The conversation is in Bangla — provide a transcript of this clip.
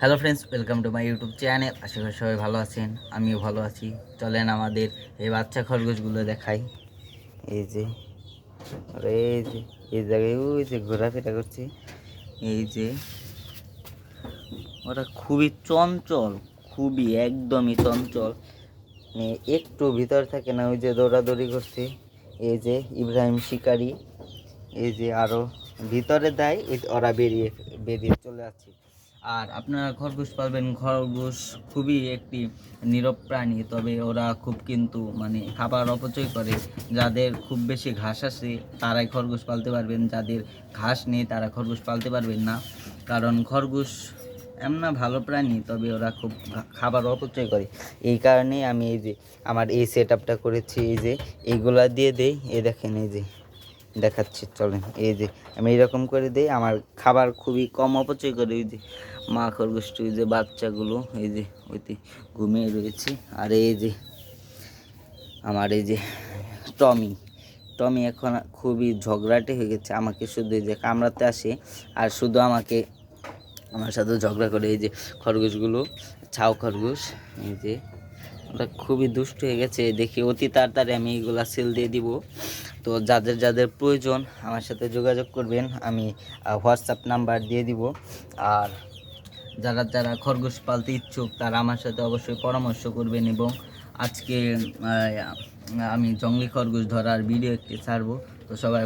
Hello friends, welcome to my YouTube channel. আশা করি সবাই ভালো আছেন, আমিও ভালো আছি। চলেন আমাদের এই বাচ্চা খরগোশগুলো দেখাই। এই যে এই যে এই জায়গায় ওই যে ঘোরাফেরা করছে। এই যে ওরা খুবই চঞ্চল, খুবই একদমই চঞ্চল, মানে একটু ভিতর থাকে না। ওই যে দৌড়াদৌড়ি করছে। এই যে ইব্রাহিম শিকারি, এই যে আরও ভিতরে দেয়, ওরা বেরিয়ে বেরিয়ে চলে যাচ্ছে। আর আপনারা খরগোশ পালবেন, খরগোশ খুবই একটি নীরব প্রাণী, তবে ওরা খুব কিন্তু মানে খাবার অপচয় করে। যাদের খুব বেশি ঘাস আছে তারাই খরগোশ পালতে পারবেন, যাদের ঘাস নেই তারা খরগোশ পালতে পারবেন না। কারণ খরগোশ এমন ভালো প্রাণী, তবে ওরা খুব খাবার অপচয় করে। এই কারণে আমি এই যে আমার এই সেট আপটা করেছি। এই যে এইগুলা দিয়ে দেই, এই দেখেন, এই যে দেখাচ্ছি চলেন। এই যে আমি এরকম করে দিই, আমার খাবার খুবই কম অপচয় করে। ওই যে মা খরগোশটি, ওই যে বাচ্চাগুলো এই যে ওইতে ঘুমিয়ে রয়েছে। আর এই যে আমার এই যে টমি টমি এখন খুবই ঝগড়াটে হয়ে গেছে, আমাকে শুধু এই যে কামড়াতে আসে আর শুধু আমার সাথে ঝগড়া করে। এই যে খরগোশগুলো ছাও খরগোশ, এই যে ওটা খুবই দুষ্ট হয়ে গেছে। দেখি অতি তাড়াতাড়ি আমি এইগুলা সেল দিয়ে দিব। তো যাদের যাদের প্রয়োজন আমার সাথে যোগাযোগ করবেন, আমি হোয়াটসঅ্যাপ নাম্বার দিয়ে দিব। আর যারা যারা খরগোশ পালতে ইচ্ছুক তারা আমার সাথে অবশ্যই পরামর্শ করবেন। এবং আজকে আমি জংলি খরগোশ ধরার ভিডিও একটি ছাড়বো। তো সবাই